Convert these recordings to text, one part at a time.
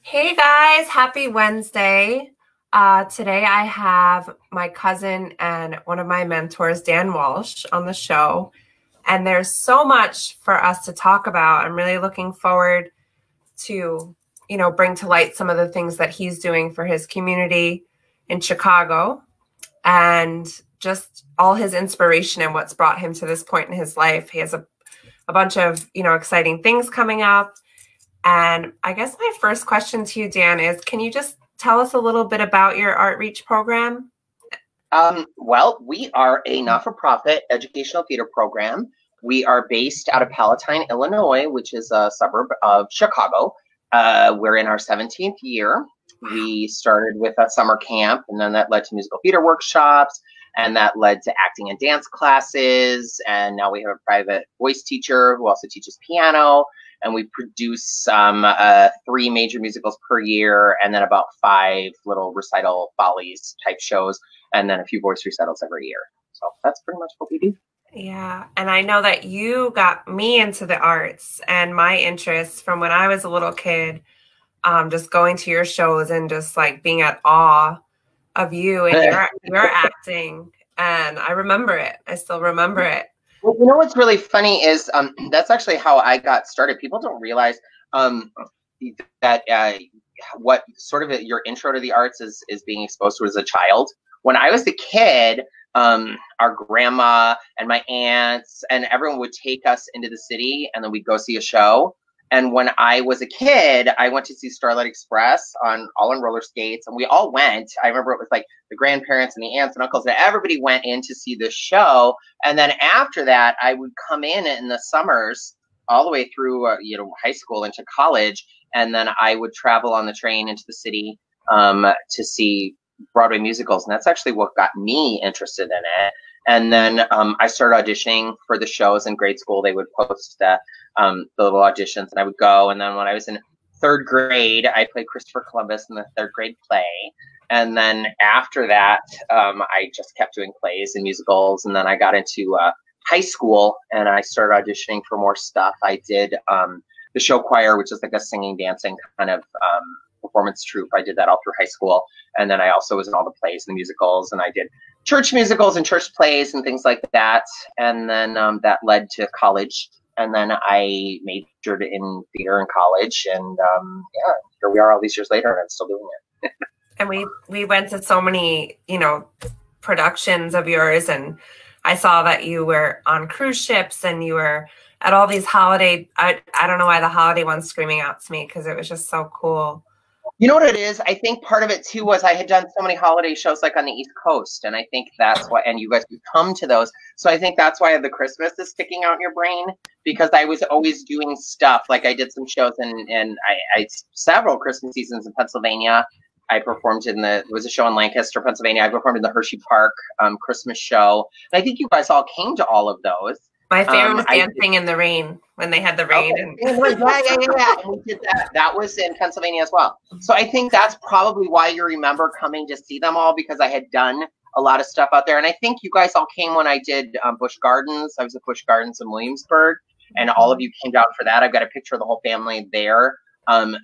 Hey guys, happy Wednesday. Today I have my cousin and one of my mentors, Dan Walsh, on the show. And there's so much for us to talk about. I'm really looking forward to, bring to light some of the things that he's doing for his community in Chicago and just all his inspiration and what's brought him to this point in his life. He has a bunch of, exciting things coming up. And I guess my first question to you, Dan, is can you just tell us a little bit about your Outreach program? Well, we are a not-for-profit educational theater program. We are based out of Palatine, Illinois, which is a suburb of Chicago. We're in our 17th year. We started with a summer camp, and then that led to musical theater workshops, and that led to acting and dance classes. And now we have a private voice teacher who also teaches piano. And we produce 3 major musicals per year, and then about 5 little recital follies type shows, and then a few voice recitals every year. So that's pretty much what we do. Yeah, and I know that you got me into the arts and my interests from when I was a little kid, just going to your shows and just like being at awe of you and your acting. And I remember it. I still remember it. Well, you know what's really funny is that's actually how I got started. People don't realize that what sort of your intro to the arts is being exposed to as a child. When I was a kid, our grandma and my aunts and everyone would take us into the city, and then we'd go see a show. And when I was a kid, I went to see Starlight Express all on roller skates, and we all went. I remember it was like the grandparents and the aunts and uncles, and everybody went in to see the show. And then after that, I would come in the summers all the way through, high school into college, and then I would travel on the train into the city to see Broadway musicals, and that's actually what got me interested in it. And then I started auditioning for the shows in grade school. They would post the little auditions, and I would go. And then when I was in 3rd grade, I played Christopher Columbus in the 3rd grade play. And then after that, I just kept doing plays and musicals. And then I got into high school, and I started auditioning for more stuff. I did the show choir, which is like a singing, dancing kind of performance troupe. I did that all through high school. And then I also was in all the plays and the musicals, and I did church musicals and church plays and things like that. And then that led to college. And then I majored in theater in college. And here we are all these years later, and I'm still doing it. And we went to so many, productions of yours, and I saw that you were on cruise ships and you were at all these holiday, I don't know why the holiday one's screaming out to me because it was just so cool. You know what it is? I think part of it too was I had done so many holiday shows like on the East Coast, and I think that's why, and you guys would come to those. So I think that's why the Christmas is sticking out in your brain, because I was always doing stuff. Like I did some shows and I several Christmas seasons in Pennsylvania. I performed there was a show in Lancaster, Pennsylvania. I performed in the Hershey Park Christmas show. And I think you guys all came to all of those. My favorite was Dancing in the Rain, when they had the rain. Okay. Yeah. And we did that. That was in Pennsylvania as well. So I think that's probably why you remember coming to see them all, because I had done a lot of stuff out there. And I think you guys all came when I did Busch Gardens. I was at Busch Gardens in Williamsburg, and all of you came down for that. I've got a picture of the whole family there.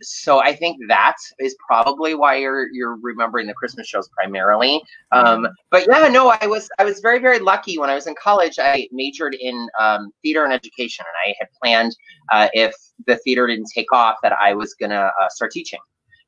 So I think that is probably why you're remembering the Christmas shows primarily. But yeah, no, I was very, very lucky. When I was in college, I majored in theater and education, and I had planned if the theater didn't take off that I was gonna start teaching.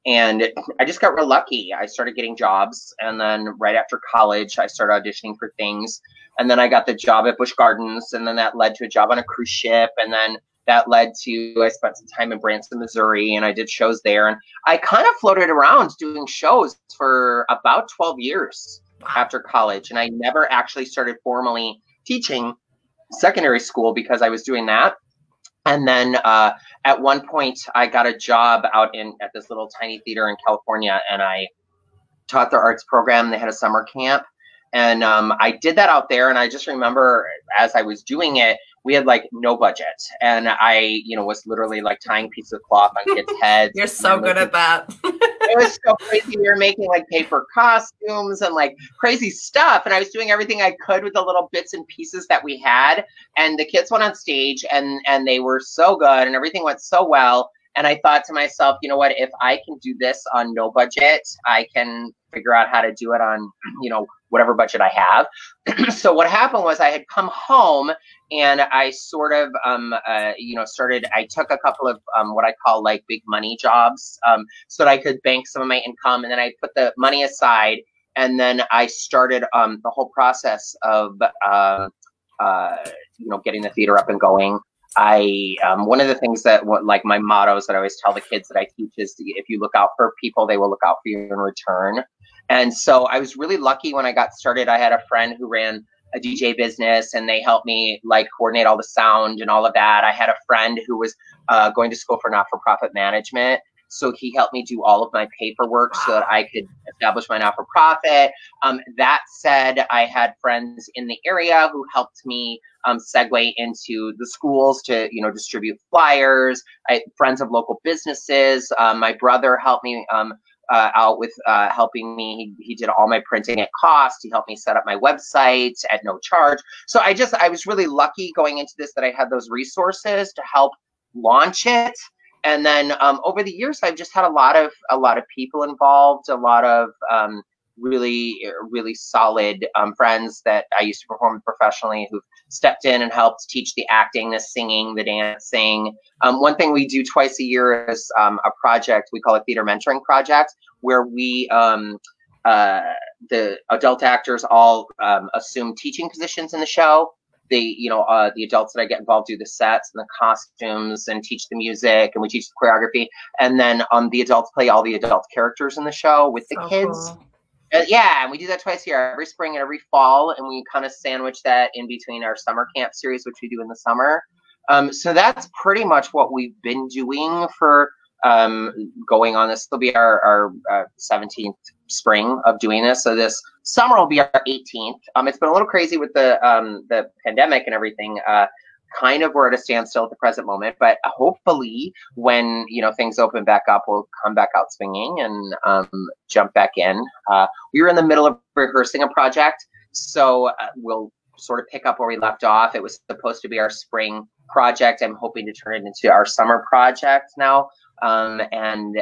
And I just got real lucky. I started getting jobs, and then right after college, I started auditioning for things. And then I got the job at Busch Gardens, and then that led to a job on a cruise ship, and then that led to, I spent some time in Branson, Missouri, and I did shows there. And I kind of floated around doing shows for about 12 years after college. And I never actually started formally teaching secondary school because I was doing that. And then at one point, I got a job out at this little tiny theater in California, and I taught their arts program. They had a summer camp. And I did that out there. And I just remember as I was doing it, we had like no budget, and I, was literally like tying pieces of cloth on kids' heads. You're so good at that. It was so crazy. We were making like paper costumes and like crazy stuff, and I was doing everything I could with the little bits and pieces that we had. And the kids went on stage, and they were so good, and everything went so well. And I thought to myself, you know what, if I can do this on no budget, I can figure out how to do it on, whatever budget I have. So what happened was I had come home and I sort of, I took a couple of what I call like big money jobs so that I could bank some of my income. And then I put the money aside. And then I started the whole process of, getting the theater up and going. One of the things that, like my mottos that I always tell the kids that I teach is, if you look out for people, they will look out for you in return. And so I was really lucky when I got started. I had a friend who ran a DJ business and they helped me like coordinate all the sound and all of that. I had a friend who was going to school for not-for-profit management. So he helped me do all of my paperwork so that I could establish my not-for-profit. That said, I had friends in the area who helped me segue into the schools to, distribute flyers. I had friends of local businesses. My brother helped me out with helping me. He did all my printing at cost. He helped me set up my website at no charge. So I was really lucky going into this that I had those resources to help launch it. And then over the years, I've just had a lot of people involved, a lot of really, really solid friends that I used to perform professionally who've stepped in and helped teach the acting, the singing, the dancing. One thing we do twice a year is a project we call a theater mentoring project, where we the adult actors all assume teaching positions in the show. The adults that I get involved do the sets and the costumes and teach the music, and we teach the choreography. And then the adults play all the adult characters in the show with the kids. Cool. And we do that twice a year, every spring and every fall. And we kind of sandwich that in between our summer camp series, which we do in the summer. So that's pretty much what we've been doing for going on. This will be our 17th spring of doing this. So this summer will be our 18th. It's been a little crazy with the pandemic and everything. Kind of we're at a standstill at the present moment, but hopefully when things open back up, we'll come back out swinging and jump back in. We were in the middle of rehearsing a project, so we'll sort of pick up where we left off. It was supposed to be our spring project. I'm hoping to turn it into our summer project now, and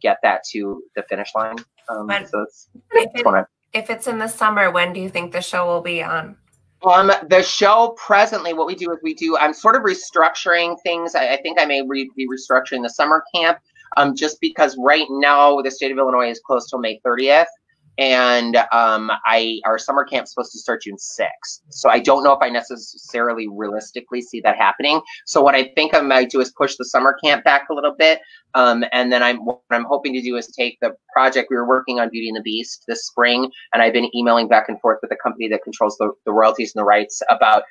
get that to the finish line. If it's in the summer, when do you think the show will be on? The show presently, what we do is I'm sort of restructuring things. I think I may be restructuring the summer camp just because right now the state of Illinois is closed till May 30th. And our summer camp is supposed to start June 6th. So I don't know if I necessarily realistically see that happening. So what I think I might do is push the summer camp back a little bit. And then what I'm hoping to do is take the project we were working on, Beauty and the Beast, this spring. And I've been emailing back and forth with the company that controls the royalties and the rights about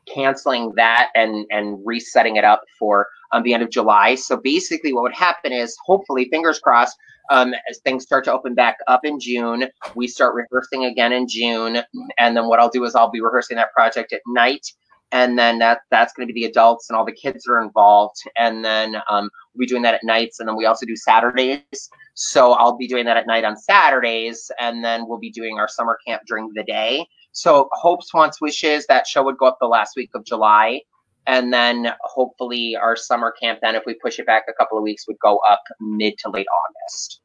canceling that and resetting it up for the end of July. So basically what would happen is, hopefully, fingers crossed, as things start to open back up in June, we start rehearsing again in June. And then what I'll do is I'll be rehearsing that project at night. And then that's going to be the adults and all the kids that are involved. And then we'll be doing that at nights. And then we also do Saturdays. So I'll be doing that at night on Saturdays. And then we'll be doing our summer camp during the day. So Hopes Wants Wishes, that show would go up the last week of July. And then hopefully our summer camp, then if we push it back a couple of weeks, would go up mid to late August.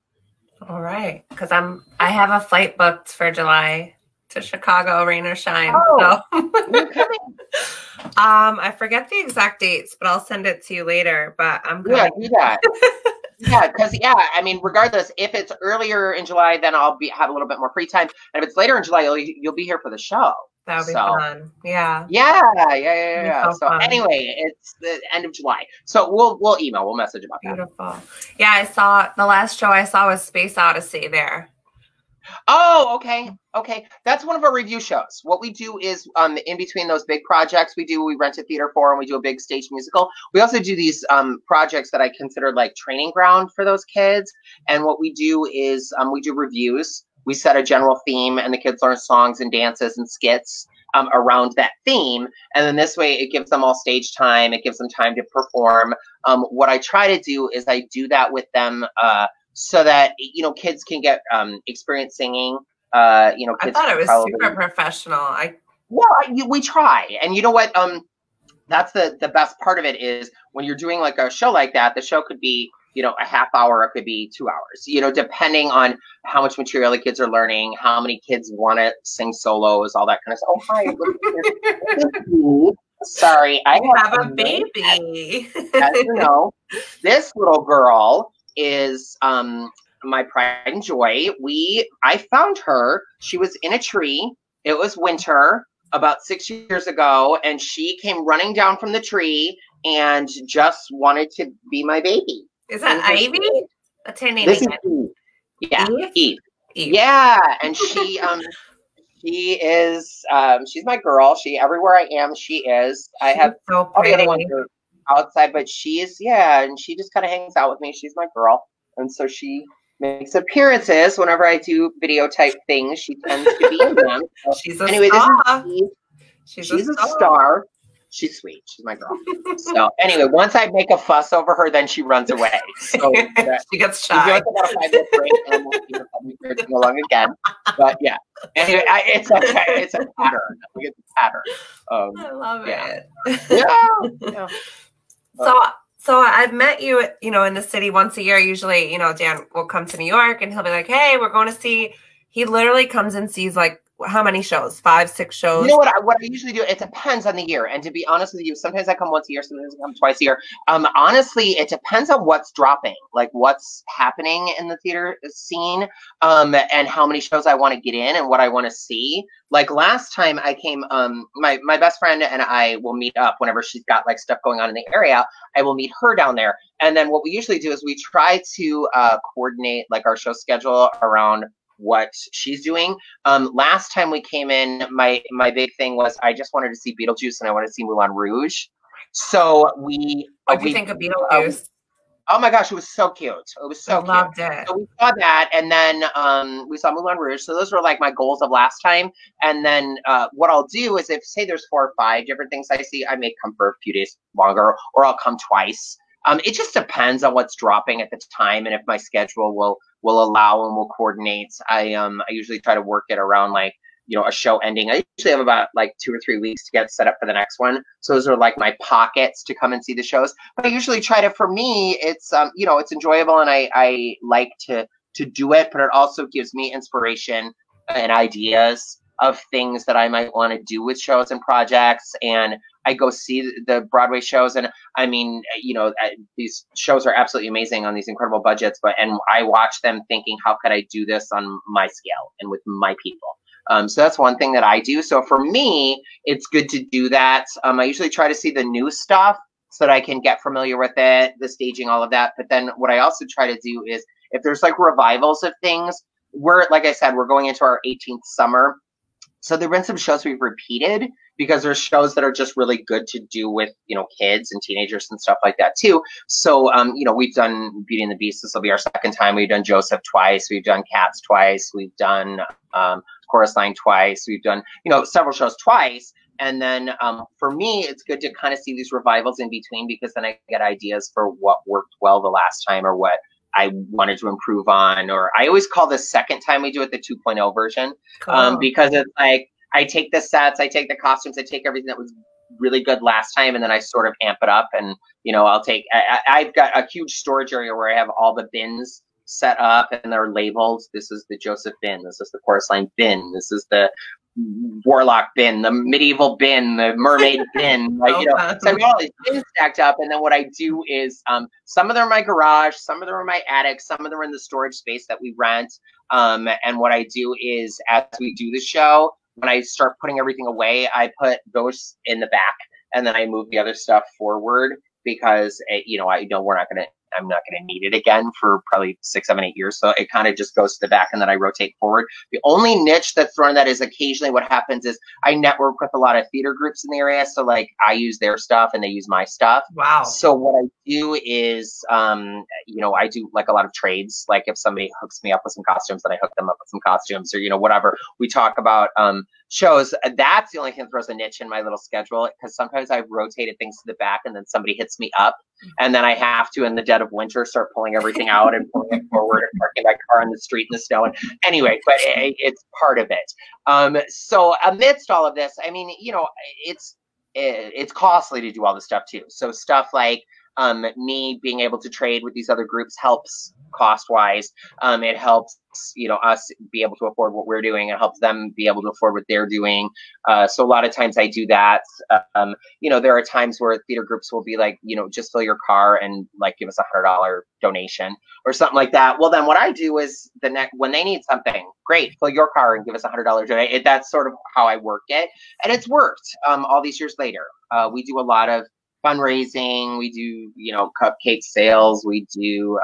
All right. Because I have a flight booked for July to Chicago, rain or shine. Oh, you're coming. I forget the exact dates, but I'll send it to you later. But I'm going. Yeah, do that. Because I mean, regardless, if it's earlier in July, then I'll have a little bit more free time. And if it's later in July, you'll be here for the show. That would be fun. Yeah. So anyway, it's the end of July. So we'll email, we'll message about that. Beautiful. Yeah, I saw the last show I saw was Space Odyssey there. Oh, okay. That's one of our review shows. What we do is in between those big projects we rent a theater for, and we do a big stage musical. We also do these projects that I consider like training ground for those kids. And what we do is we do reviews. We set a general theme, and the kids learn songs and dances and skits around that theme. And then this way it gives them all stage time. It gives them time to perform. What I try to do is I do that with them so that, kids can get experience singing. Kids I thought it was super professional. We try. And you know what? that's the best part of it is when you're doing like a show like that, the show could be, you know, a half hour, it could be 2 hours, you know, depending on how much material the kids are learning, how many kids want to sing solos, all that kind of stuff. Oh, hi. Look at this. Sorry, I have a baby. As you know, this little girl is my pride and joy. I found her. She was in a tree. It was winter about 6 years ago, and she came running down from the tree and just wanted to be my baby. Is that Ivy? That's her name. This is Eve. Yeah, Eve. Yeah, and she is she's my girl. She everywhere I am, she is. I have so all the other ones are outside, but she is, yeah, and she just kind of hangs out with me. She's my girl, and so she makes appearances whenever I do video type things. She tends to be in them. So, she's a star. This is Eve. She's a star. She's sweet. She's my girl. So anyway, once I make a fuss over her, then she runs away. So she gets shy. We go about a 5-minute break, and we'll keep her to go along again. But yeah, anyway, it's a pattern. It's a pattern. I love it. Yeah. So I've met you, you know, in the city once a year. Usually, you know, Dan will come to New York, and he'll be like, "Hey, we're going to see." He literally comes and sees like how many shows? 5, 6 shows? You know what I usually do? It depends on the year. And to be honest with you, sometimes I come once a year, sometimes I come twice a year. Honestly, it depends on what's dropping, like what's happening in the theater scene, and how many shows I want to get in and what I want to see. Like last time I came, my best friend and I will meet up whenever she's got like stuff going on in the area. I will meet her down there. And then what we usually do is we try to coordinate like our show schedule around what she's doing. Last time we came in, my big thing was I just wanted to see Beetlejuice and I wanted to see Moulin Rouge. So what do you think of Beetlejuice? Oh my gosh, it was so cute. It was so cute. I loved it. So we saw that, and then we saw Moulin Rouge. So those were like my goals of last time. And then what I'll do is if say there's 4 or 5 different things I see, I may come for a few days longer, or I'll come twice. It just depends on what's dropping at the time and if my schedule will allow and will coordinate. I usually try to work it around like, you know, a show ending. I usually have about like 2 or 3 weeks to get set up for the next one. So those are like my pockets to come and see the shows. But I usually try to, for me, it's you know, it's enjoyable and I like to do it, but it also gives me inspiration and ideas of things that I might want to do with shows and projects. And I go see the Broadway shows, and I mean, you know, these shows are absolutely amazing on these incredible budgets, and I watch them thinking, how could I do this on my scale and with my people? So that's one thing that I do. So for me, it's good to do that. I usually try to see the new stuff so that I can get familiar with it, the staging, all of that. But then what I also try to do is if there's like revivals of things, like I said, we're going into our 18th summer. So there've been some shows we've repeated because there's shows that are just really good to do with, you know, kids and teenagers and stuff like that too. So, you know, we've done Beauty and the Beast. This will be our 2nd time. We've done Joseph twice. We've done Cats twice. We've done Chorus Line twice. We've done, you know, several shows twice. And then for me, it's good to kind of see these revivals in between because then I get ideas for what worked well the last time or what I wanted to improve on, or I always call the second time we do it the 2.0 version, because it's like I take the sets, I take the costumes, I take everything that was really good last time, and then I sort of amp it up. And you know, I've got a huge storage area where I have all the bins set up and they're labeled. This is the Joseph bin. This is the Chorus Line bin. This is the Warlock bin, the medieval bin, the mermaid bin, like, you know, so I've got all these bins stacked up. And then what I do is some of them are in my garage, some of them are in my attic, some of them are in the storage space that we rent. And what I do is as we do the show, when I start putting everything away, I put those in the back and then I move the other stuff forward because you know, I'm not going to need it again for probably 6, 7, 8 years. So it kind of just goes to the back and then I rotate forward. The only niche that's thrown in that is occasionally what happens is I network with a lot of theater groups in the area. So like I use their stuff and they use my stuff. Wow. So what I do is, you know, I do like a lot of trades. Like if somebody hooks me up with some costumes, then I hook them up with some costumes or, you know, whatever. We talk about shows. That's the only thing that throws a niche in my little schedule because sometimes I've rotated things to the back and then somebody hits me up and then I have to, in the dead of winter, start pulling everything out and pulling it forward and parking my car in the street in the snow. And anyway, but it's part of it. So amidst all of this, I mean, you know, it's it's costly to do all this stuff too. So stuff like me being able to trade with these other groups helps cost wise. It helps, you know, us be able to afford what we're doing. It helps them be able to afford what they're doing. So a lot of times I do that. You know, there are times where theater groups will be like, you know, just fill your car and like give us $100 donation or something like that. Well, then what I do is when they need something, great, fill your car and give us $100 donation. That's sort of how I work it, and it's worked. All these years later, we do a lot of fundraising. We do, you know, cupcake sales. We do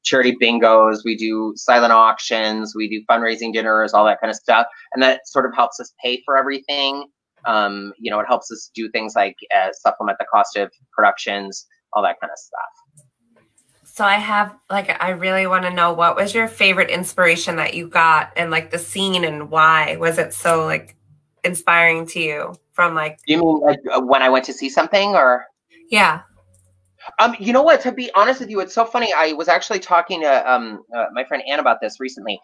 charity bingos. We do silent auctions. We do fundraising dinners, all that kind of stuff. And that sort of helps us pay for everything. You know, it helps us do things like supplement the cost of productions, all that kind of stuff. So I really want to know, what was your favorite inspiration that you got, and like the scene, and why was it so like inspiring to you from like... You mean like when I went to see something, or? Yeah. You know what? To be honest with you, it's so funny. I was actually talking to my friend Ann about this recently.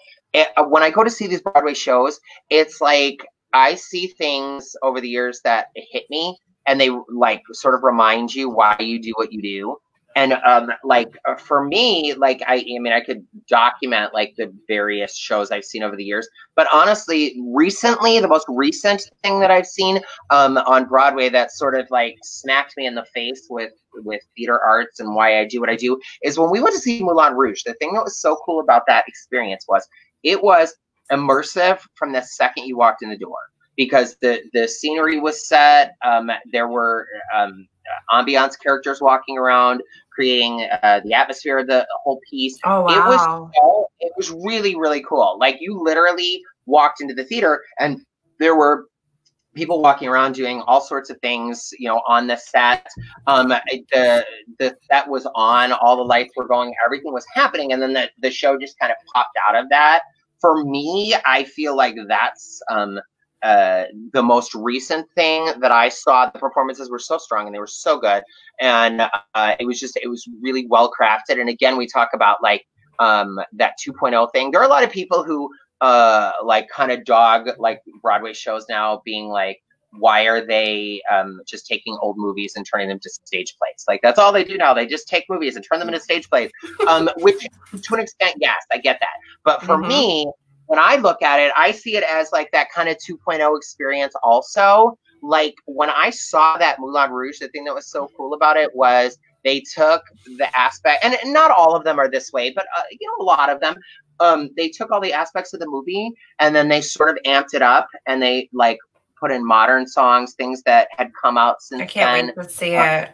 When I go to see these Broadway shows, it's like I see things over the years that hit me, and they like sort of remind you why you do what you do. And like for me, like I mean, I could document like the various shows I've seen over the years, but honestly, recently, the most recent thing that I've seen on Broadway that sort of like smacked me in the face with theater arts and why I do what I do is when we went to see Moulin Rouge. The thing that was so cool about that experience was it was immersive from the second you walked in the door, because the scenery was set. There were ambiance characters walking around, creating the atmosphere of the whole piece. Oh, wow. It was really, really cool. Like you literally walked into the theater and there were people walking around doing all sorts of things, you know, on the set. The set was on, all the lights were going, everything was happening, and then the show just kind of popped out of that. For me, I feel like that's the most recent thing that I saw. The performances were so strong and they were so good, and it was really well crafted. And again, we talk about like that 2.0 thing. There are a lot of people who like kind of dog like Broadway shows now, being like, why are they just taking old movies and turning them to stage plays? Like that's all they do now. They just take movies and turn them into stage plays, which to an extent, yes, I get that. But for me, when I look at it, I see it as like that kind of 2.0 experience also. Like when I saw that Moulin Rouge, the thing that was so cool about it was they took the aspect, and not all of them are this way, but you know, a lot of them, they took all the aspects of the movie and then they sort of amped it up, and they like put in modern songs, things that had come out since then. I can't wait to see it.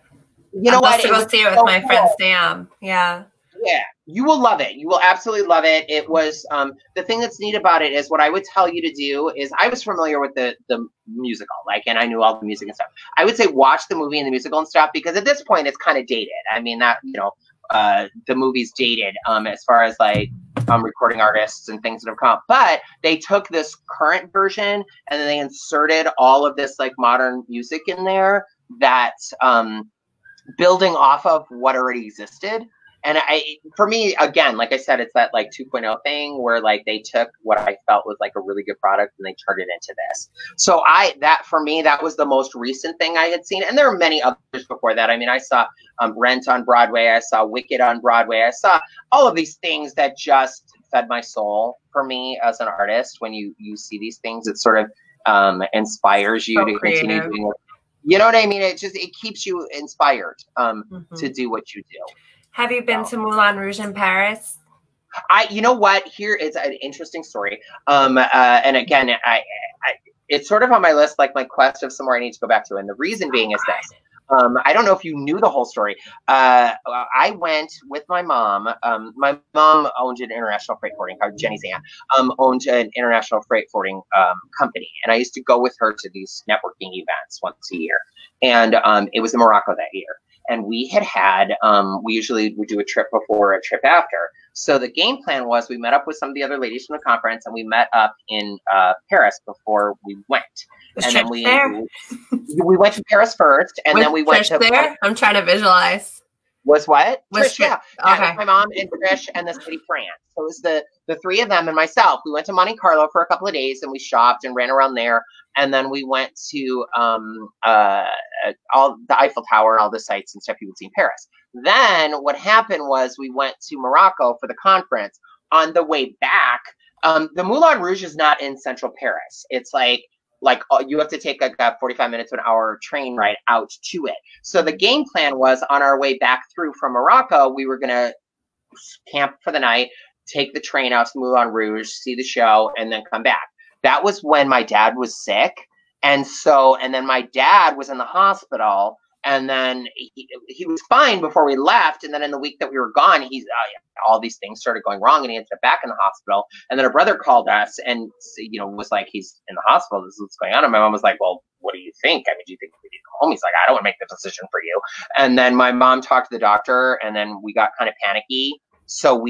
You know what? To go see it with my friend Sam. Yeah. Yeah, you will love it. You will absolutely love it. It was the thing that's neat about it is what I would tell you to do is, I was familiar with the musical, like, and I knew all the music and stuff. I would say watch the movie and the musical and stuff, because at this point it's kind of dated. I mean, that, you know, the movie's dated as far as like recording artists and things that have come up. But they took this current version and then they inserted all of this like modern music in there that's building off of what already existed. And for me, again, like I said, it's that like 2.0 thing where like they took what I felt was like a really good product and they turned it into this. So for me, that was the most recent thing I had seen. And there are many others before that. I mean, I saw Rent on Broadway. I saw Wicked on Broadway. I saw all of these things that just fed my soul for me as an artist. When you see these things, it sort of inspires you to continue doing it. You know what I mean? It keeps you inspired to do what you do. Have you been to Moulin Rouge in Paris? You know what? Here is an interesting story. And again, it's sort of on my list, like my quest of somewhere I need to go back to. And the reason being is this. I don't know if you knew the whole story. I went with my mom. My mom owned an international freight forwarding, Jenny's aunt, owned an international freight forwarding company. And I used to go with her to these networking events once a year. And it was in Morocco that year. And we had, we usually would do a trip before, a trip after. So the game plan was we met up with some of the other ladies from the conference, and we met up in Paris before we went. And then we went to Paris first, and then we went to there. I'm trying to visualize. Was what? Was Trish, yeah. That was my mom and Trish and this lady France. So it was the three of them and myself. We went to Monte Carlo for a couple of days and we shopped and ran around there. And then we went to all the Eiffel Tower and all the sites and stuff you would see in Paris. Then what happened was we went to Morocco for the conference. On the way back, the Moulin Rouge is not in central Paris. It's like you have to take like a 45 minutes to an hour train ride out to it. So the game plan was on our way back through from Morocco, we were going to camp for the night, take the train out to Moulin Rouge, see the show, and then come back. That was when my dad was sick. And then my dad was in the hospital, and then he was fine before we left. And then in the week that we were gone, all these things started going wrong, and he ended up back in the hospital. And then a brother called us and, was like, he's in the hospital. This is what's going on. And my mom was like, well, what do you think? I mean, do you think we need to go home? He's like, I don't want to make the decision for you. And then my mom talked to the doctor, and then we got kind of panicky. So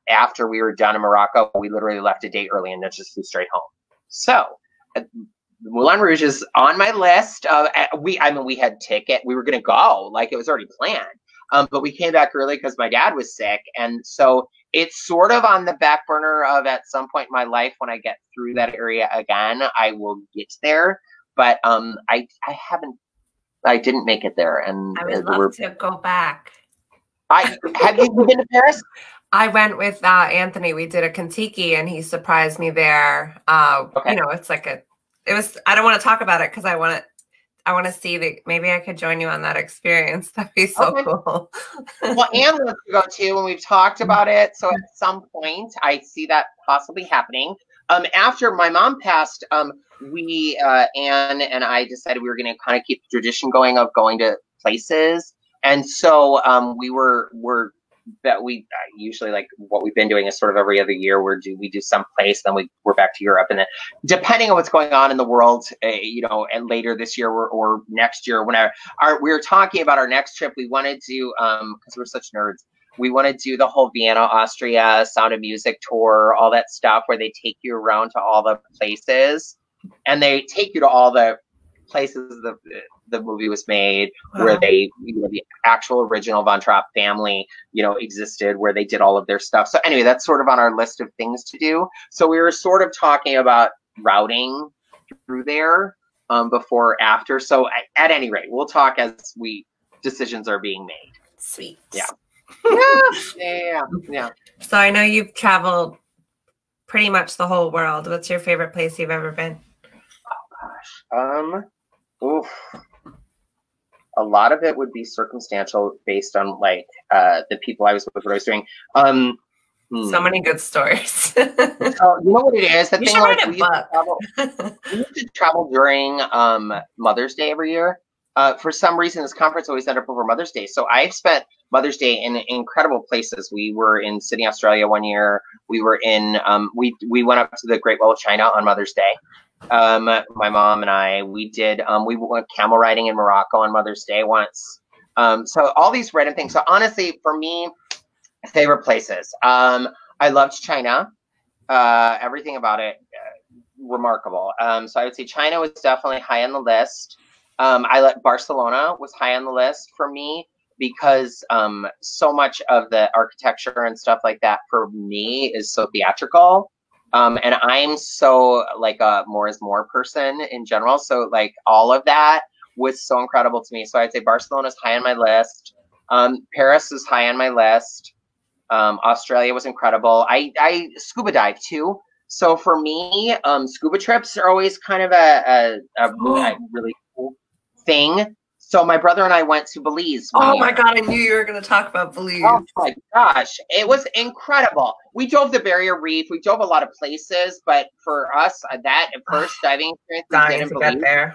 after we were done in Morocco, we literally left a day early and then just flew straight home. So Moulin Rouge is on my list. We had ticket. We were going to go, like it was already planned. But we came back early because my dad was sick. And so it's sort of on the back burner of at some point in my life when I get through that area again, I will get there. But I didn't make it there. And I would love to go back. Have you been to Paris? I went with Anthony. We did a Kentucky and he surprised me there. Okay. It's like I don't want to talk about it because I want to see maybe I could join you on that experience. That'd be so cool. Well, Anne wants to go too, and we've talked about it. So at some point, I see that possibly happening. After my mom passed, Anne and I decided we were going to kind of keep the tradition going of going to places, and so we're usually, like, what we've been doing is sort of every other year we do some place, then we're back to Europe, and then depending on what's going on in the world, and later this year or next year, whenever we were talking about our next trip, we wanted to because we're such nerds, we want to do the whole Vienna, Austria Sound of Music tour, all that stuff where they take you around to all the places, and they take you to all the places the movie was made, where they, the actual original Von Trapp family, existed, where they did all of their stuff. So anyway, that's sort of on our list of things to do. So we were sort of talking about routing through there before or after. So at any rate, we'll talk as decisions are being made. Sweet. Yeah. Yeah. So I know you've traveled pretty much the whole world. What's your favorite place you've ever been? Oh gosh. A lot of it would be circumstantial based on the people I was with, what I was doing. So many good stories. So, you know what it is? The you thing should write a book. We used to travel during Mother's Day every year. For some reason, this conference always ended up over Mother's Day. So I've spent Mother's Day in incredible places. We were in Sydney, Australia one year. We were in, we went up to the Great Wall of China on Mother's Day. My mom and I, we went camel riding in Morocco on Mother's Day once. So all these random things. So honestly, for me, favorite places. I loved China. Everything about it, remarkable. So I would say China was definitely high on the list. Barcelona was high on the list for me because so much of the architecture and stuff like that for me is so theatrical. And I'm so like a more is more person in general. So like all of that was so incredible to me. So I'd say Barcelona is high on my list. Paris is high on my list. Australia was incredible. I scuba dive too. So for me, scuba trips are always kind of a really cool thing. So my brother and I went to Belize. Oh my God, I knew you were going to talk about Belize. Oh my gosh, it was incredible. We drove the Barrier Reef. We drove a lot of places, but for us, that first diving experience we did in Belize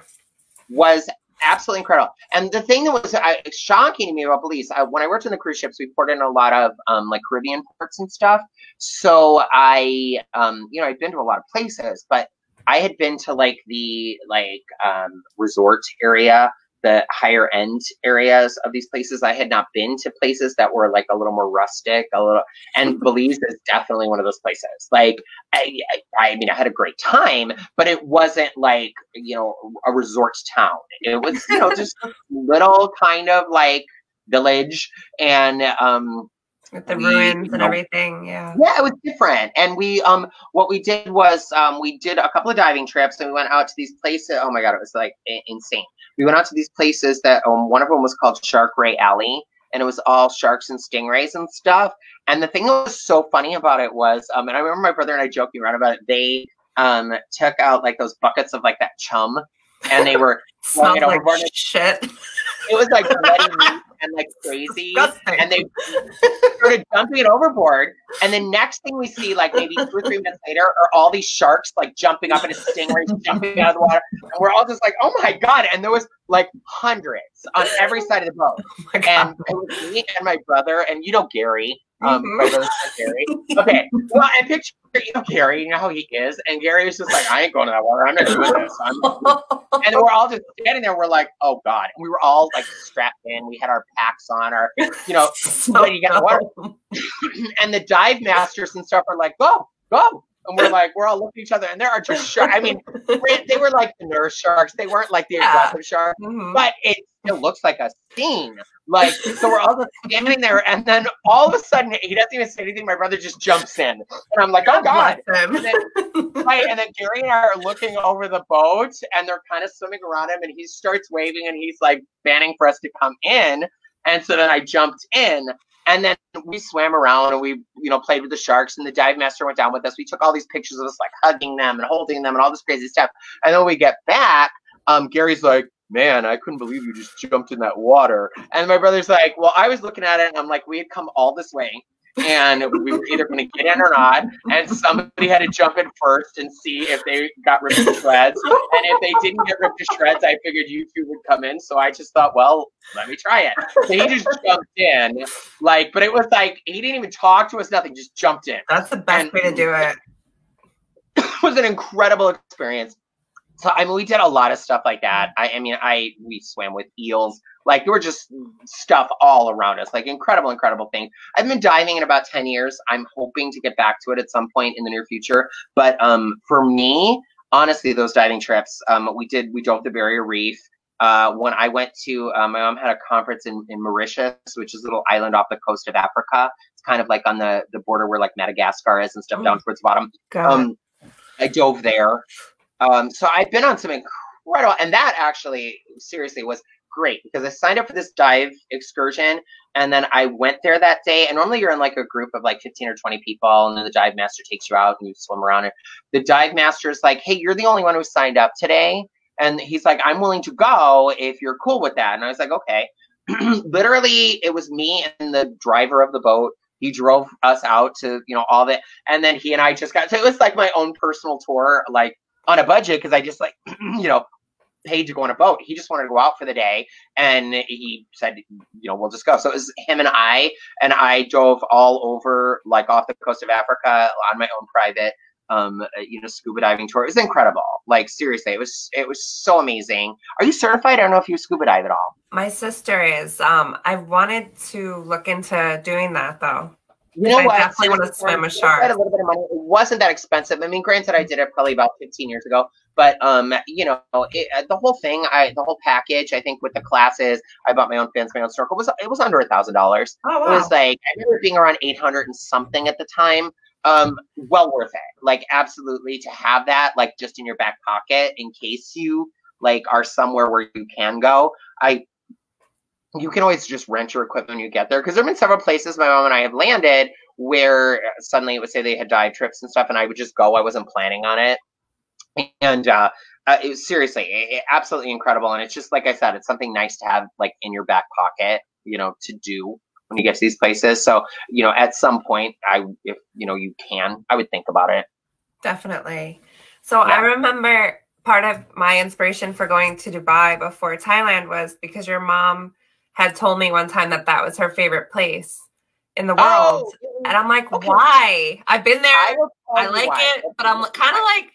was absolutely incredible. And the thing that was shocking to me about Belize, when I worked on the cruise ships, we poured in a lot of like Caribbean ports and stuff. So I'd been to a lot of places, but I had been to like the resort area, the higher end areas of these places. I had not been to places that were like a little more rustic, and Belize is definitely one of those places. Like, I mean, I had a great time, but it wasn't like, a resort town. It was, just a little kind of like village, and with the ruins and everything. Yeah, it was different. And we what we did was we did a couple of diving trips, and we went out to these places. Oh my god, it was like insane. We went out to these places that one of them was called Shark Ray Alley, and it was all sharks and stingrays and stuff. And the thing that was so funny about it was, and I remember my brother and I joking around about it. They took out like those buckets of like that chum, and they were throwing it overboard. Like shit. It was like bloody meat and like crazy, and they started dumping it overboard. And the next thing we see, like maybe 2 or 3 minutes later, are all these sharks like jumping up, and stingrays jumping out of the water, and we're all just like, "Oh my god!" And there was like hundreds on every side of the boat, and it was me and my brother, and Gary. My brother's Gary. Okay, well, I picture Gary. You know how he is, and Gary was just like, "I ain't going to that water. I'm not doing this." And we're all just standing there. We're like, "Oh god!" And we were all like strapped in. We had our packs on. Our, when you get the water, and the dive masters and stuff are like, "Go, go!" And we're all looking at each other, and there are just sharks. I mean, they were like the nurse sharks. They weren't like the aggressive sharks, but it still looks like a scene. Like, so we're all just standing there, and then all of a sudden, he doesn't even say anything. My brother just jumps in, and I'm like, "Oh god!" And then Gary and I are looking over the boat, and they're kind of swimming around him, and he starts waving, and he's like banning for us to come in. And so then I jumped in. And then we swam around, and we, played with the sharks, and the dive master went down with us. We took all these pictures of us like hugging them and holding them and all this crazy stuff. And then we get back, Gary's like, "Man, I couldn't believe you just jumped in that water." And my brother's like, "Well, I was looking at it, and I'm like, we had come all this way, and we were either going to get in or not, and somebody had to jump in first and see if they got ripped to shreds. And if they didn't get ripped to shreds, I figured you two would come in. So I just thought, well, let me try it." So he just jumped in, but it was like, he didn't even talk to us, nothing, just jumped in. That's the best way to do it. It was an incredible experience. So, I mean, we did a lot of stuff like that. We swam with eels. Like, there were just stuff all around us. Like, incredible things. I've been diving in about 10 years. I'm hoping to get back to it at some point in the near future. But for me, honestly, those diving trips, we dove the Barrier Reef. When I went to, my mom had a conference in Mauritius, which is a little island off the coast of Africa. It's kind of like on the border where like Madagascar is and stuff down towards the bottom. I dove there. So I've been on some incredible, and that actually seriously was great because I signed up for this dive excursion, and then I went there that day. And normally you're in like a group of like 15 or 20 people, and then the dive master takes you out and you swim around. And the dive master's like, "Hey, you're the only one who signed up today." And he's like, "I'm willing to go if you're cool with that." And I was like, "Okay." Literally, it was me and the driver of the boat. He drove us out to, all that. And then he and I just so it was like my own personal tour, like on a budget, because I just like, paid to go on a boat. He just wanted to go out for the day, and he said, "We'll just go." So it was him and I dove all over, like off the coast of Africa on my own private, scuba diving tour. It was incredible. Like, seriously, it was so amazing. Are you certified? I don't know if you scuba dive at all. My sister is. I wanted to look into doing that though. You know what? I definitely want to swim with sharks. I had a little bit of money. It wasn't that expensive. I mean, granted, I did it probably about 15 years ago, but the whole thing, the whhole package, I think with the classes, I bought my own fins, my own snorkel. It was under $1,000. Oh wow! It was like, I remember it being around 800 and something at the time. Well worth it. Like, absolutely, to have that like just in your back pocket in case you like are somewhere where you can go. You can always just rent your equipment when you get there, because there have been several places my mom and I have landed where suddenly it would say they had dive trips and stuff, and I would just go. I wasn't planning on it, and it was seriously absolutely incredible. And it's just like I said, it's something nice to have like in your back pocket, to do when you get to these places. So at some point, if you can, I would think about it. Definitely. So yeah. I remember part of my inspiration for going to Dubai before Thailand was because your mom had told me one time that was her favorite place in the world. And I'm like, okay. Why? I've been there. I like it, but I'm kind of like,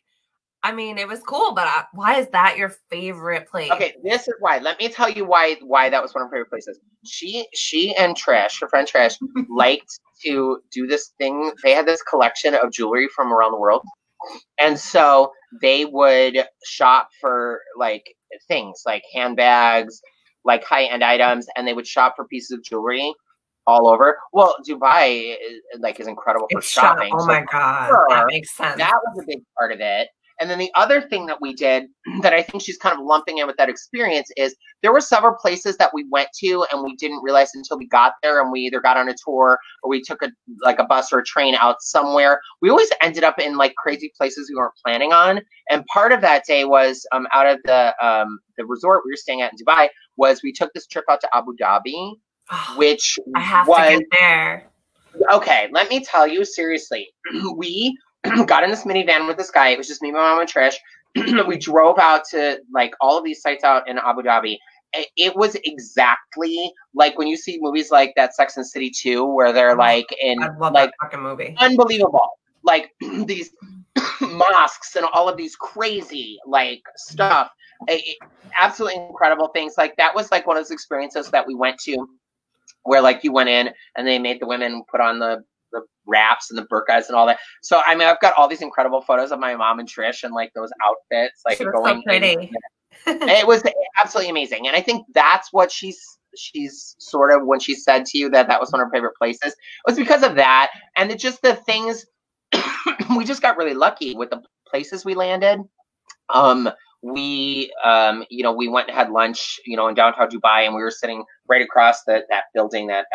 I mean, it was cool, but why is that your favorite place? Okay, this is why. Let me tell you why that was one of her favorite places. She and Trish, her friend Trish, liked to do this thing. They had this collection of jewelry from around the world. And so they would shop for like things like handbags, like high-end items, and they would shop for pieces of jewelry all over. Well, Dubai is incredible for shopping. Oh my God, that makes sense. That was a big part of it. And then the other thing that we did that I think she's kind of lumping in with that experience is there were several places that we went to and we didn't realize until we got there, and we either got on a tour or we took a bus or a train out somewhere. We always ended up in like crazy places we weren't planning on. And part of that day was out of the resort we were staying at in Dubai was we took this trip out to Abu Dhabi, which I have to get there. Okay, let me tell you seriously. We got in this minivan with this guy. It was just me, my mom, and Trish. We drove out to like all of these sites out in Abu Dhabi. It was exactly like when you see movies like that Sex and the City 2, where they're like in I love that fucking movie. Unbelievable. Like these mosques and all of these crazy like stuff. Absolutely incredible things. Like that was like one of those experiences that we went to where like you went in and they made the women put on the wraps and the burqas and all that. So I mean, I've got all these incredible photos of my mom and Trish and like those outfits, like going. So pretty. It was absolutely amazing, and I think that's what she's sort of when she said to you that was one of her favorite places. It was because of that, and it just the things. We just got really lucky with the places we landed. We went and had lunch, in downtown Dubai, and we were sitting right across that building that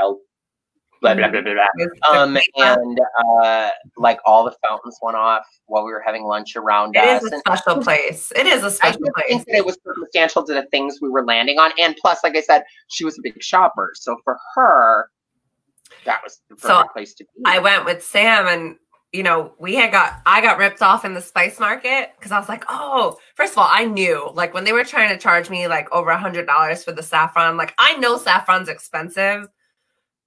blah blah blah blah blah. Like all the fountains went off while we were having lunch around us. It is a special place. It is a special place. I think that it was circumstantial to the things we were landing on, and plus, like I said, she was a big shopper, so for her, that was the perfect place to be. I went with Sam, and I got ripped off in the spice market because I was like, oh, first of all, I knew like when they were trying to charge me like over $100 for the saffron, like I know saffron's expensive.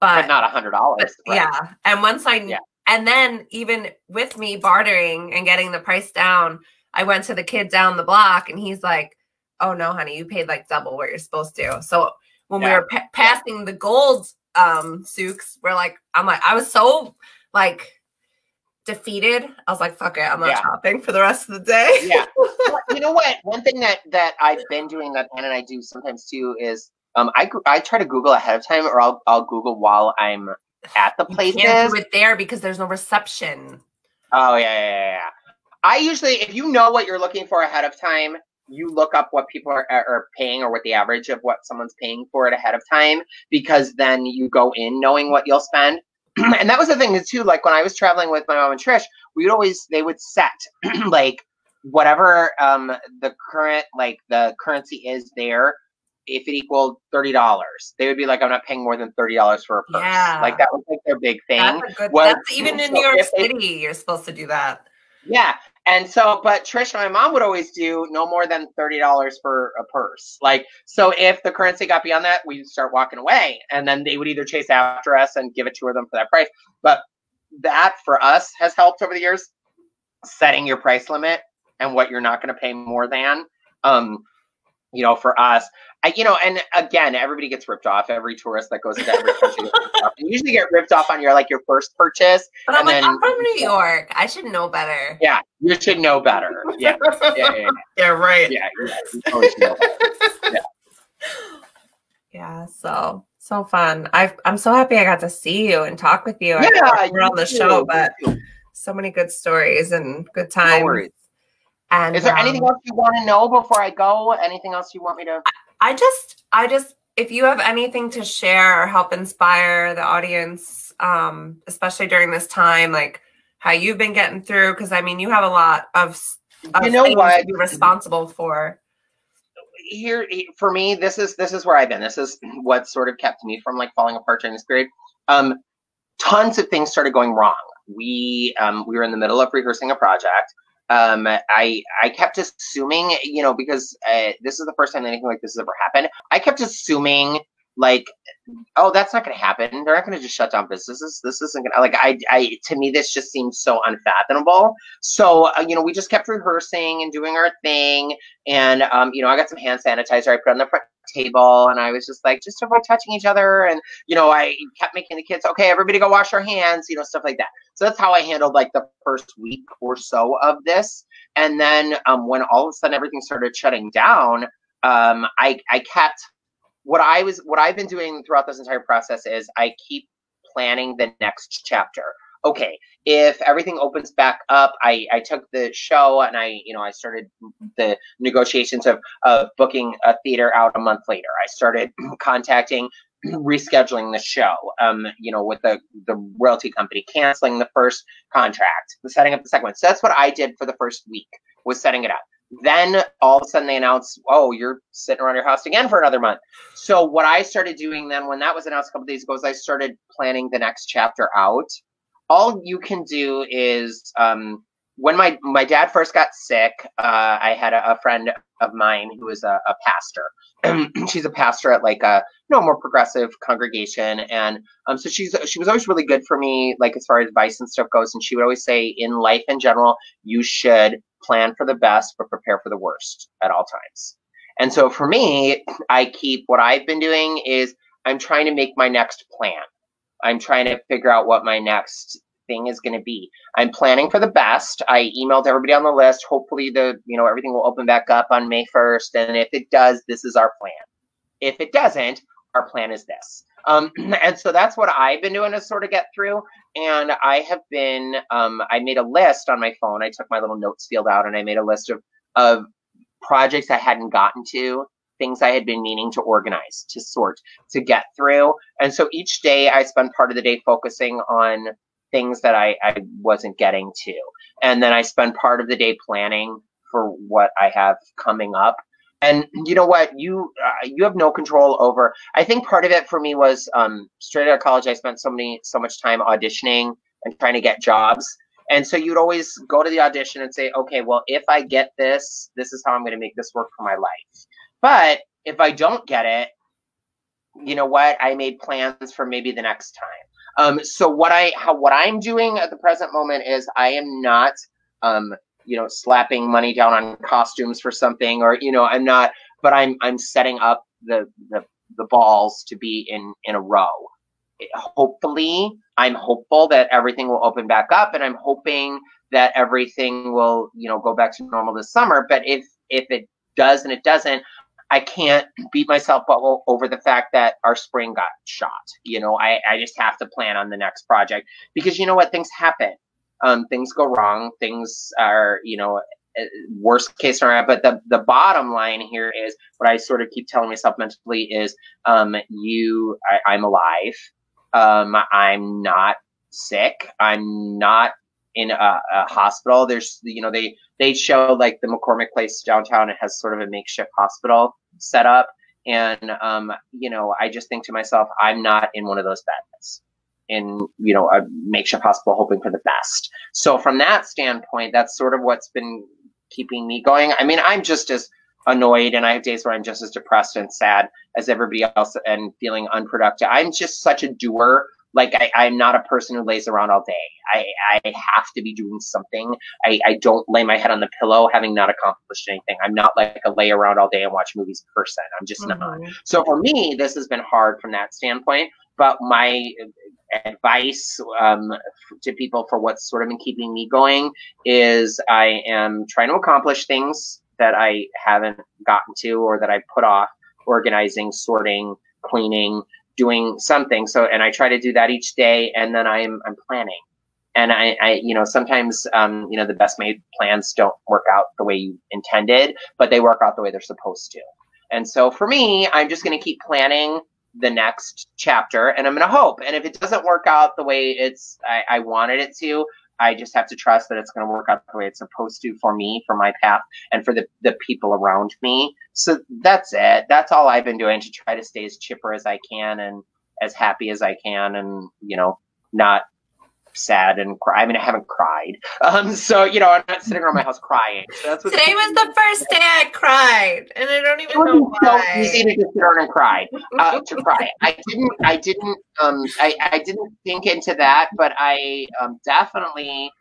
But not $100. Right? Yeah. And once and then even with me bartering and getting the price down, I went to the kid down the block and he's like, oh no, honey, you paid like double what you're supposed to. So when we were passing the gold souks, I was so like defeated. I was like, fuck it, I'm not shopping for the rest of the day. Yeah. Well, you know what? One thing that I've been doing that Ann and I do sometimes too is I try to Google ahead of time, or I'll Google while I'm at the places. You can't do it there because there's no reception. Oh yeah. I usually, if you know what you're looking for ahead of time, you look up what people are paying or what the average of what someone's paying for it ahead of time, because then you go in knowing what you'll spend. And that was the thing too. Like when I was traveling with my mom and Trish, they would set like whatever the currency is there. If it equaled $30, they would be like, I'm not paying more than $30 for a purse. Yeah. Like that was like their big thing. That's even in New York City, you're supposed to do that. Yeah. And so, but Trish and my mom would always do no more than $30 for a purse. Like, so if the currency got beyond that, we'd start walking away, and then they would either chase after us and give it to them for that price. But that for us has helped over the years, setting your price limit and what you're not going to pay more than. For us, and again, everybody gets ripped off. Every tourist that goes into every country gets ripped off. You usually get ripped off on your first purchase. But I'm I'm from New York. I should know better. Yeah, you should know better. Yeah, yeah, right. Yeah, you totally should know better. Yeah, so fun. I'm so happy I got to see you and talk with you. Yeah, we're on the show, but so many good stories and good times. No worries. And is there anything else you want to know before I go? Anything else you want me to? I just, if you have anything to share or help inspire the audience, especially during this time, like how you've been getting through, because I mean, you have a lot of things to be responsible for. Here, for me, this is where I've been. This is what sort of kept me from falling apart during this period. Tons of things started going wrong. We were in the middle of rehearsing a project. I kept assuming, because this is the first time anything like this has ever happened. I kept assuming oh, that's not going to happen. They're not going to just shut down businesses. This isn't going to, to me, this just seems so unfathomable. So, we just kept rehearsing and doing our thing. And, I got some hand sanitizer I put on the front table, and I was just just avoid touching each other. And, I kept making the kids, okay, everybody go wash our hands, stuff like that. So that's how I handled the first week or so of this. And then when all of a sudden everything started shutting down, I kept what I've been doing throughout this entire process is I keep planning the next chapter. Okay, if everything opens back up, I took the show and I started the negotiations of booking a theater out a month later. I started contacting, rescheduling the show, with the royalty company, canceling the first contract, setting up the second one. So that's what I did for the first week, was setting it up. Then all of a sudden they announced, oh, you're sitting around your house again for another month. So what I started doing then, when that was announced a couple days ago, is I started planning the next chapter out. All you can do is, when my dad first got sick, I had a friend of mine who was a pastor. She's a pastor at like a more progressive congregation, and so she was always really good for me, like as far as advice and stuff goes. And she would always say, in life in general, you should plan for the best but prepare for the worst at all times. And so for me, what I've been doing is I'm trying to make my next plan. I'm trying to figure out what my next thing is going to be. I'm planning for the best. I emailed everybody on the list. Hopefully everything will open back up on May 1st. And if it does, this is our plan. If it doesn't, our plan is this. And so that's what I've been doing to sort of get through. And I have been, I made a list on my phone. I took my little notes field out and I made a list of projects I hadn't gotten to, things I had been meaning to organize, to sort, to get through. And so each day I spend part of the day focusing on things that I wasn't getting to. And then I spend part of the day planning for what I have coming up. And you know what? You have no control over. I think part of it for me was straight out of college, I spent so much time auditioning and trying to get jobs. And so you'd always go to the audition and say, okay, well, if I get this, this is how I'm going to make this work for my life. But if I don't get it, you know what? I made plans for maybe the next time. So what I'm doing at the present moment is I am not, slapping money down on costumes for something, or, I'm not, but I'm setting up the balls to be in a row. Hopefully, I'm hopeful that everything will open back up, and I'm hoping that everything will, go back to normal this summer. But if it does and it doesn't, I can't beat myself up over the fact that our spring got shot. I just have to plan on the next project, because you know what? Things happen. Things go wrong. Things are, worst case scenario. But the bottom line here is what I sort of keep telling myself mentally is, I'm alive. I'm not sick. I'm not in a hospital. There's, they show like the McCormick Place downtown. It has sort of a makeshift hospital set up. And, I just think to myself, I'm not in one of those beds in, a makeshift hospital hoping for the best. So from that standpoint, that's sort of what's been keeping me going. I mean, I'm just as annoyed, and I have days where I'm just as depressed and sad as everybody else and feeling unproductive. I'm just such a doer. Like I'm not a person who lays around all day. I have to be doing something. I don't lay my head on the pillow having not accomplished anything. I'm not like a lay around all day and watch movies person. I'm just not. So for me, this has been hard from that standpoint. But my advice to people for what's sort of been keeping me going is I am trying to accomplish things that I haven't gotten to, or that I put off: organizing, sorting, cleaning, doing something. So, and I try to do that each day, and then I'm planning. And I sometimes, the best made plans don't work out the way you intended, but they work out the way they're supposed to. And so for me, I'm just going to keep planning the next chapter, and I'm going to hope. And if it doesn't work out the way I wanted it to, I just have to trust that it's going to work out the way it's supposed to for me, for my path, and for the people around me. So that's it. That's all I've been doing to try to stay as chipper as I can and as happy as I can, and, not sad and cry. I mean, I haven't cried. So, I'm not sitting around my house crying. So that's what Today was the first day I cried, and I don't even know why. So easy to just sit down and cry, to cry. I didn't think into that, but I definitely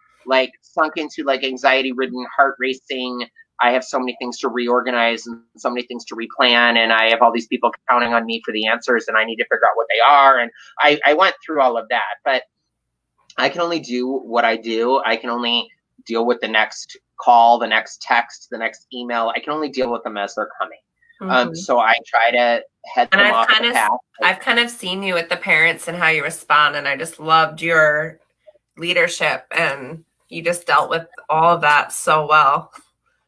sunk into anxiety-ridden, heart racing. I have so many things to reorganize and so many things to replan, and I have all these people counting on me for the answers, and I need to figure out what they are. And I went through all of that, but I can only do what I do. I can only deal with the next call, the next text, the next email. I can only deal with them as they're coming. So I try to head them off the path. I've kind of seen you with the parents and how you respond, and I just loved your leadership, and you just dealt with all of that so well.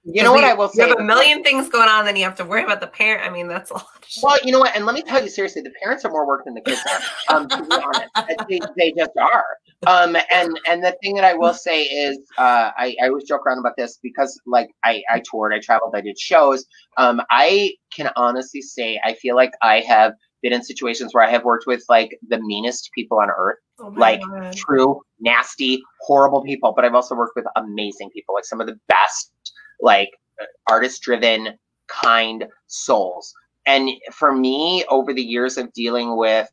You know what I will say? You have a million things going on, then you have to worry about the parent. I mean, that's a lot of shit. Well, you know what? And let me tell you seriously, the parents are more work than the kids are. To be honest, they just are. And the thing that I will say is, I always joke around about this because, like, I toured, I traveled, I did shows. I can honestly say I feel like I have been in situations where I have worked with like the meanest people on earth, like true, nasty, horrible people. But I've also worked with amazing people, like some of the best, like artist-driven, kind souls. And for me, over the years of dealing with,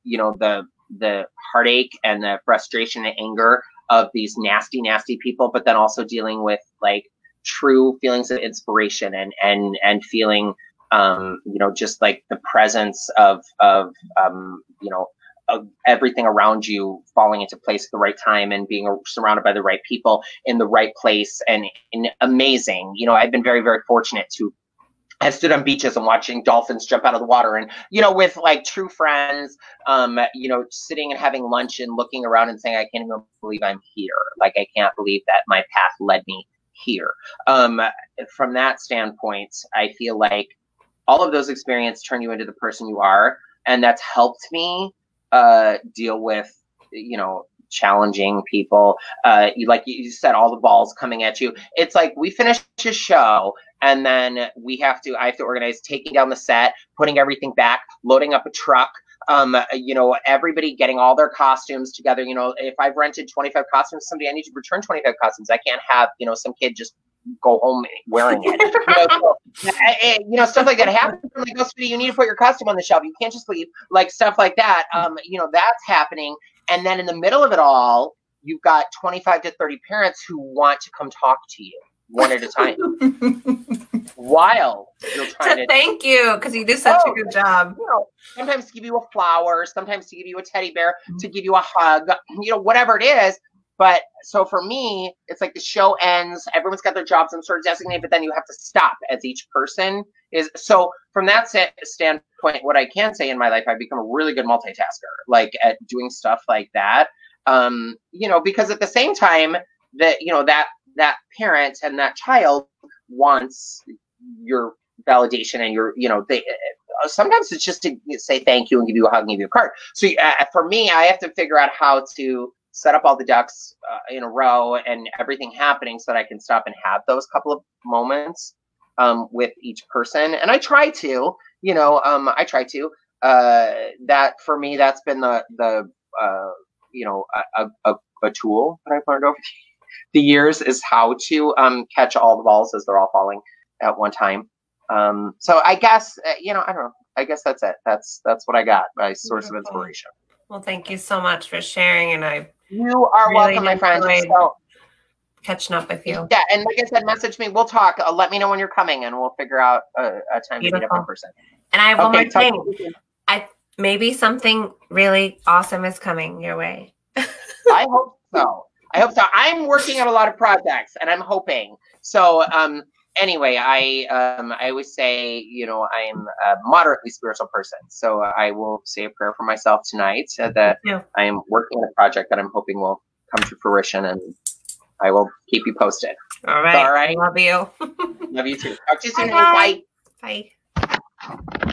you know, the heartache and the frustration and anger of these nasty, nasty people, but then also dealing with like true feelings of inspiration and feeling, you know, just like the presence of you know, of everything around you falling into place at the right time and being surrounded by the right people in the right place and amazing. You know, I've been very, very fortunate to have stood on beaches and watching dolphins jump out of the water and, you know, with like true friends, you know, sitting and having lunch and looking around and saying, I can't even believe I'm here. Like, I can't believe that my path led me here. From that standpoint, I feel like all of those experiences turn you into the person you are. And that's helped me deal with, you know, challenging people. Like you said, all the balls coming at you. It's like we finish a show and then I have to organize taking down the set, putting everything back, loading up a truck, you know, everybody getting all their costumes together. You know, if I've rented 25 costumes someday, I need to return 25 costumes. I can't have, you know, some kid just go home wearing it. You know, stuff like that happens. Like, oh, sweetie, you need to put your costume on the shelf. You can't just leave. Like, stuff like that. You know, that's happening. And then in the middle of it all, you've got 25 to 30 parents who want to come talk to you one at a time while you're trying to thank you, because you do such a good job. You know, sometimes to give you a flower, sometimes to give you a teddy bear, to give you a hug, you know, whatever it is. But so for me, it's like the show ends, everyone's got their jobs and sort of designated, but then you have to stop as each person is. So from that standpoint, what I can say in my life, I've become a really good multitasker, like at doing stuff like that. You know, because at the same time that, you know, that parent and that child wants your validation and your, you know, they sometimes it's just to say thank you and give you a hug and give you a card. So for me, I have to figure out how to set up all the ducks in a row and everything happening so that I can stop and have those couple of moments with each person. And I try to, you know, that for me, that's been the you know, a tool that I've learned over the years is how to catch all the balls as they're all falling at one time. So I guess, you know, I don't know. I guess that's it. That's what I got, my source of inspiration. Well, thank you so much for sharing. And you are really welcome, my friend. So, catching up with you. Yeah, and like I said, message me. We'll talk. Let me know when you're coming, and we'll figure out a time to meet up in person. And I have one more thing. Maybe something really awesome is coming your way. I hope so. I'm working on a lot of projects, and I'm hoping. So, anyway, I always say, you know, I am a moderately spiritual person. So I will say a prayer for myself tonight that I am working on a project that I'm hoping will come to fruition, and I will keep you posted. All right. All right. Love you. Love you too. Talk to you soon. Bye. Bye. Bye.